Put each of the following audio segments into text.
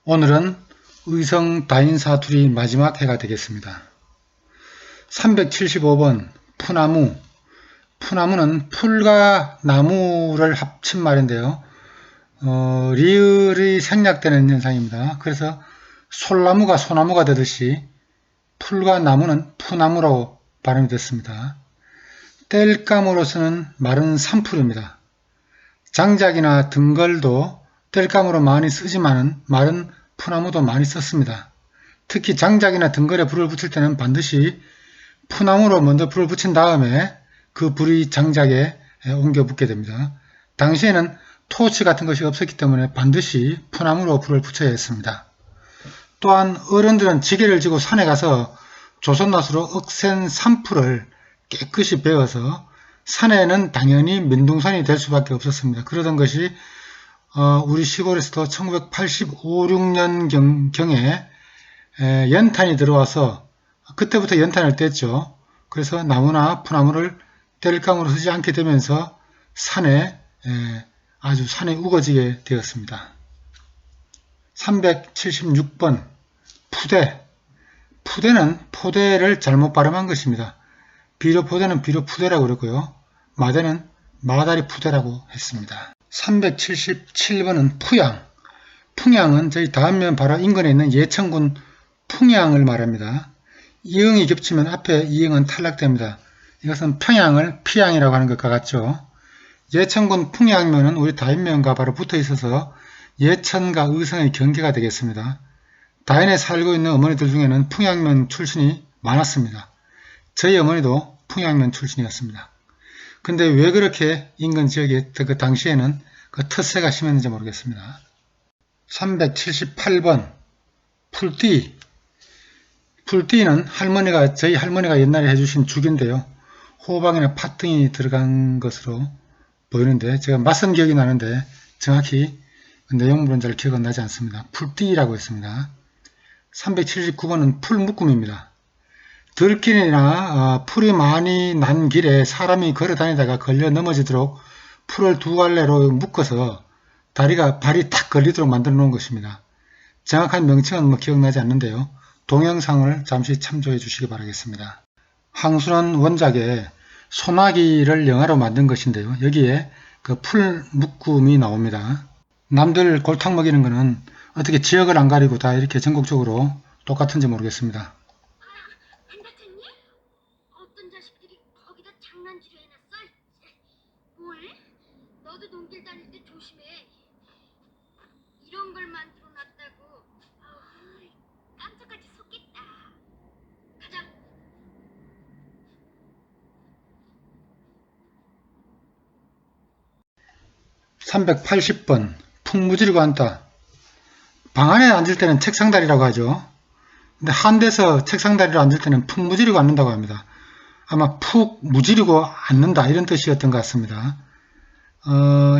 오늘은 의성 다인사투리 마지막 해가 되겠습니다. 375번 푸나무. 푸나무는 풀과 나무를 합친 말인데요. 리을이 생략되는 현상입니다. 그래서 솔나무가 소나무가 되듯이 풀과 나무는 푸나무라고 발음이 됐습니다. 땔감으로서는 마른 산풀입니다. 장작이나 등걸도 땔감으로 많이 쓰지만은 마른 푸나무도 많이 썼습니다. 특히 장작이나 등걸에 불을 붙일 때는 반드시 푸나무로 먼저 불을 붙인 다음에 그 불이 장작에 옮겨 붙게 됩니다. 당시에는 토치 같은 것이 없었기 때문에 반드시 푸나무로 불을 붙여야 했습니다. 또한 어른들은 지게를 지고 산에 가서 조선낫으로 억센 산풀을 깨끗이 베어서 산에는 당연히 민둥산이 될 수밖에 없었습니다. 그러던 것이 우리 시골에서도 1985, 6년 경에 연탄이 들어와서 그때부터 연탄을 뗐죠. 그래서 나무나 푸나무를 땔감으로 쓰지 않게 되면서 산에 아주 산에 우거지게 되었습니다. 376번 푸대. 푸대는 포대를 잘못 발음한 것입니다. 비료포대는 비료푸대라고 그랬고요. 마대는 마다리 푸대라고 했습니다. 377번은 푸양. 풍양은 저희 다음면 바로 인근에 있는 예천군 풍양을 말합니다. 이응이 겹치면 앞에 이응은 탈락됩니다. 이것은 평양을 피양이라고 하는 것과 같죠. 예천군 풍양면은 우리 다인면과 바로 붙어 있어서 예천과 의성의 경계가 되겠습니다. 다인에 살고 있는 어머니들 중에는 풍양면 출신이 많았습니다. 저희 어머니도 풍양면 출신이었습니다. 근데 왜 그렇게 인근 지역에 그 당시에는 그 텃세가 심했는지 모르겠습니다. 378번 풀띠. 풀띠는 저희 할머니가 옛날에 해주신 죽인데요. 호박이나 팥 등이 들어간 것으로 보이는데 제가 맛은 기억이 나는데 정확히 내용물은 잘 기억은 나지 않습니다. 풀띠라고 했습니다. 379번은 풀묶음입니다. 들길이나 풀이 많이 난 길에 사람이 걸어 다니다가 걸려 넘어지도록 풀을 두 갈래로 묶어서 발이 탁 걸리도록 만들어 놓은 것입니다. 정확한 명칭은 기억나지 않는데요. 동영상을 잠시 참조해 주시기 바라겠습니다. 황순원 원작에 소나기를 영화로 만든 것인데요. 여기에 그 풀묶음이 나옵니다. 남들 골탕 먹이는 거는 어떻게 지역을 안 가리고 다 이렇게 전국적으로 똑같은지 모르겠습니다. 안 다쳤니? 어떤 자식들이 거기다 장난질을 해놨어? 뭘? 너도 농길 다닐 때 조심해. 이런 걸 만들어 놨다고. 깜짝같이 속겠다. 가자. (380번) 푹 무지르고 앉다. 방 안에 앉을 때는 책상다리라고 하죠. 근데 한대서 책상다리로 앉을 때는 푹 무지르고 앉는다고 합니다. 아마 푹 무지르고 앉는다 이런 뜻이었던 것 같습니다.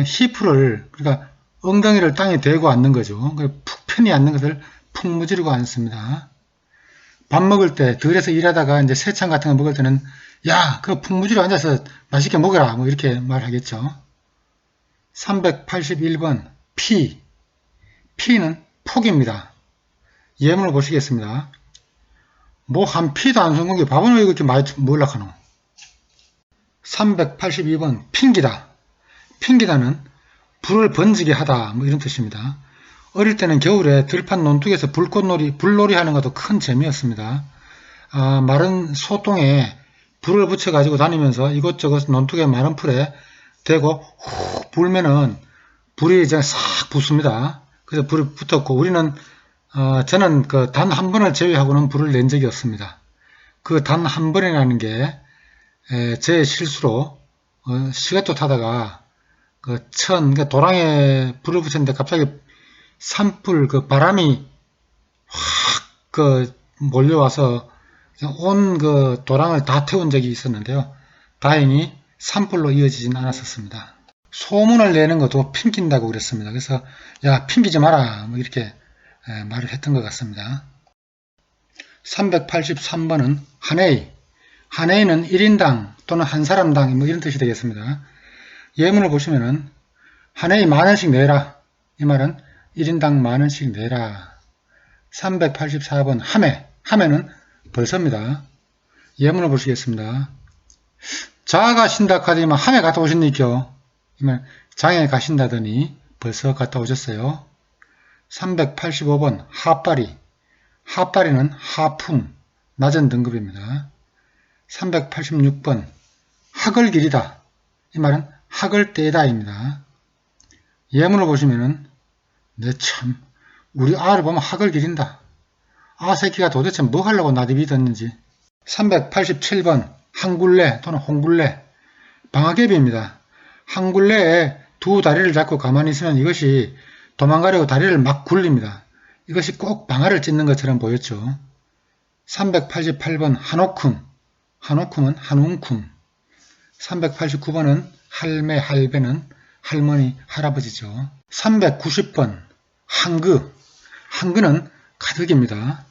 히프를 그러니까 엉덩이를 땅에 대고 앉는 거죠. 푹 편히 앉는 것을 푹 무지르고 앉습니다. 밥 먹을 때 들에서 일하다가 이제 새참 같은 거 먹을 때는 야, 그거 푹 무지르고 앉아서 맛있게 먹어라 뭐 이렇게 말하겠죠. 381번 피. 피는 폭입니다. 예문을 보시겠습니다. 뭐 한 피도 안 쏜 게 밥은 왜 이렇게 많이 몰락하노? 382번 핑기다. 핑기다는 불을 번지게 하다 뭐 이런 뜻입니다. 어릴 때는 겨울에 들판 논둑에서 불놀이 하는 것도 큰 재미였습니다. 마른 소똥에 불을 붙여 가지고 다니면서 이것저것 논둑의 마른 풀에 대고 훅 불면은 불이 이제 싹 붙습니다. 그래서 불이 붙었고 우리는 저는 그 단 한 번을 제외하고는 불을 낸 적이 없습니다. 그 단 한 번이라는 게 제 실수로 시계토 타다가 그러니까 도랑에 불을 붙였는데 갑자기 산불 바람이 확 몰려와서 온 도랑을 다 태운 적이 있었는데요. 다행히 산불로 이어지진 않았었습니다. 소문을 내는 것도 핑긴다고 그랬습니다. 그래서 야 핑기지 마라 뭐 이렇게 말을 했던 것 같습니다. 383번은 한에이. 한에이는 1인당 또는 한 사람당 뭐 이런 뜻이 되겠습니다. 예문을 보시면은 한에이 만원씩 내라. 이 말은 1인당 만원씩 내라 384번 하매. 하매는 벌써입니다. 예문을 보시겠습니다. 자 가신다 카더니만 하매 갔다 오셨니까? 장에 가신다더니 벌써 갔다 오셨어요. 385번 하빠리. 하빠리는 하품, 낮은 등급입니다. 386번 학을 기리다. 이 말은 학을 떼다입니다. 예문을 보시면은 네 참 우리 아를 보면 학을 기린다. 아 새끼가 도대체 뭐 하려고 나디비 뒀는지. 387번 한굴레 또는 홍굴레. 방아개비입니다. 한굴레에 두 다리를 잡고 가만히 있으면 이것이 도망가려고 다리를 막 굴립니다. 이것이 꼭 방아를 찢는 것처럼 보였죠. 388번 한오쿰. 한오쿰은 한웅쿰. 389번은 할매, 할배는 할머니, 할아버지죠. 390번 한그. 한그는 가득입니다.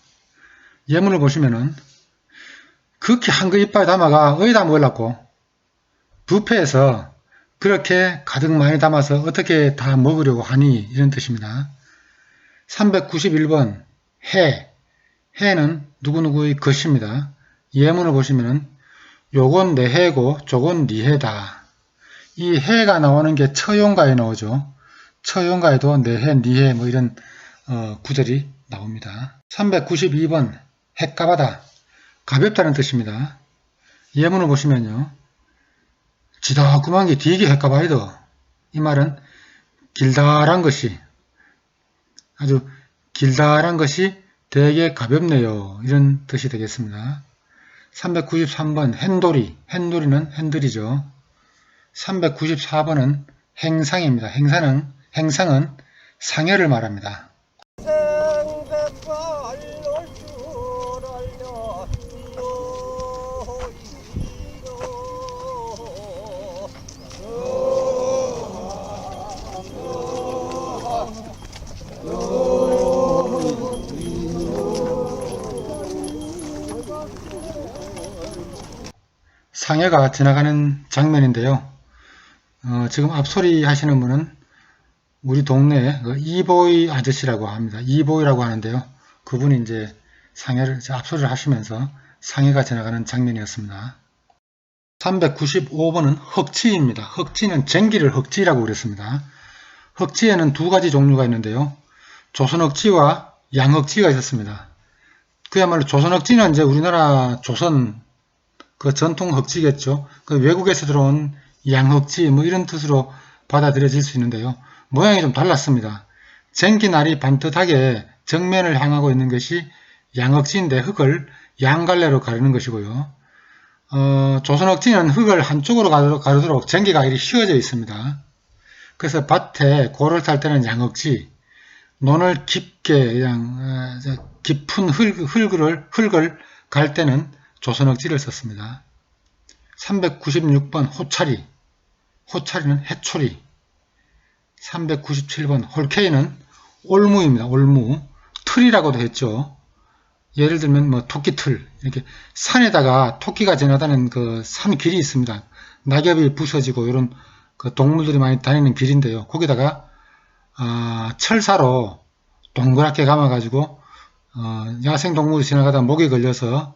예문을 보시면은 극히 한그 이빨 담아가 어디다 먹으려고 뷔페에서 그렇게 가득 많이 담아서 어떻게 다 먹으려고 하니 이런 뜻입니다. 391번 해. 해는 누구누구의 것입니다. 예문을 보시면은 요건 내 해고 저건 네 해다. 이 해가 나오는 게 처용가에 나오죠. 처용가에도 내 해, 네 해 뭐 이런 구절이 나옵니다. 392번 헷가바다. 가볍다는 뜻입니다. 예문을 보시면요. 지다구만 게 되게 헷가바이더. 이 말은 길다란 것이 아주 길다란 것이 되게 가볍네요. 이런 뜻이 되겠습니다. 393번 핸돌이. 핸돌이는 핸들이죠. 394번은 행상입니다. 행상은 상여를 말합니다. 상여가 지나가는 장면인데요. 지금 앞소리 하시는 분은 우리 동네 이보이 아저씨라고 합니다. 이보이라고 하는데요. 그분이 이제 상여를 앞소리를 하시면서 상여가 지나가는 장면이었습니다. 395번은 흑지입니다. 흑지는 쟁기를 흑지라고 그랬습니다. 흑지에는 두 가지 종류가 있는데요. 조선흑지와 양흑지가 있었습니다. 그야말로 조선흑지는 이제 우리나라 조선 그 전통 흑지겠죠. 그 외국에서 들어온 양흑지 뭐 이런 뜻으로 받아들여질 수 있는데요. 모양이 좀 달랐습니다. 쟁기날이 반듯하게 정면을 향하고 있는 것이 양흑지인데 흙을 양갈래로 가르는 것이고요. 조선흑지는 흙을 한쪽으로 가르도록 쟁기가 이렇게 휘어져 있습니다. 그래서 밭에 고를 탈 때는 양흑지, 논을 깊게 그냥 깊은 흙을 갈 때는 조선흑지를 썼습니다. 396번 호차리. 호차리는 해초리. 397번 홀케이는 올무입니다. 올무. 틀이라고도 했죠. 예를 들면 뭐 토끼틀. 이렇게 산에다가 토끼가 지나다니는 그 산 길이 있습니다. 낙엽이 부서지고 이런 그 동물들이 많이 다니는 길인데요. 거기다가 철사로 동그랗게 감아가지고 야생동물이 지나가다 목에 걸려서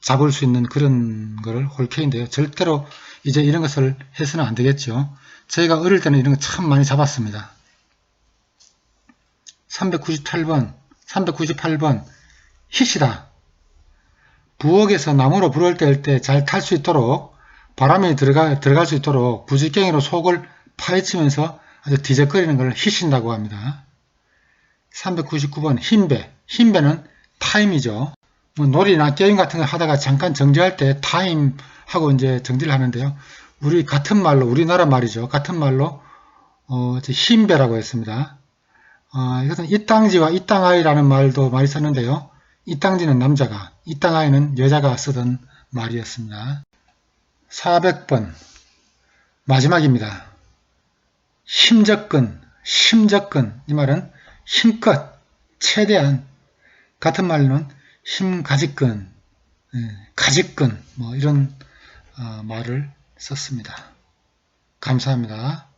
잡을 수 있는 그런 거를 홀케인데요. 절대로 이제 이런 것을 해서는 안 되겠죠. 저희가 어릴 때는 이런 거 참 많이 잡았습니다. 398번 hit이다. 부엌에서 나무로 불을 뗄 때 잘 탈 수 있도록 바람이 들어갈 수 있도록 부직갱이로 속을 파헤치면서 아주 뒤적거리는 걸 hit인다고 합니다. 399번 흰배. 흰배는 타임이죠. 뭐 놀이나 게임 같은 거 하다가 잠깐 정지할 때 타임 하고 이제 정지를 하는데요. 우리 같은 말로 우리나라 말이죠. 같은 말로 흰배라고 했습니다. 이것은 이땅지와 이땅아이라는 말도 많이 썼는데요. 이땅지는 남자가, 이땅아이는 여자가 쓰던 말이었습니다. 400번 마지막입니다. 힘접근, 심접근. 이 말은 힘껏, 최대한. 같은 말로는 힘가지근, 가지근 뭐 이런 말을 썼습니다. 감사합니다.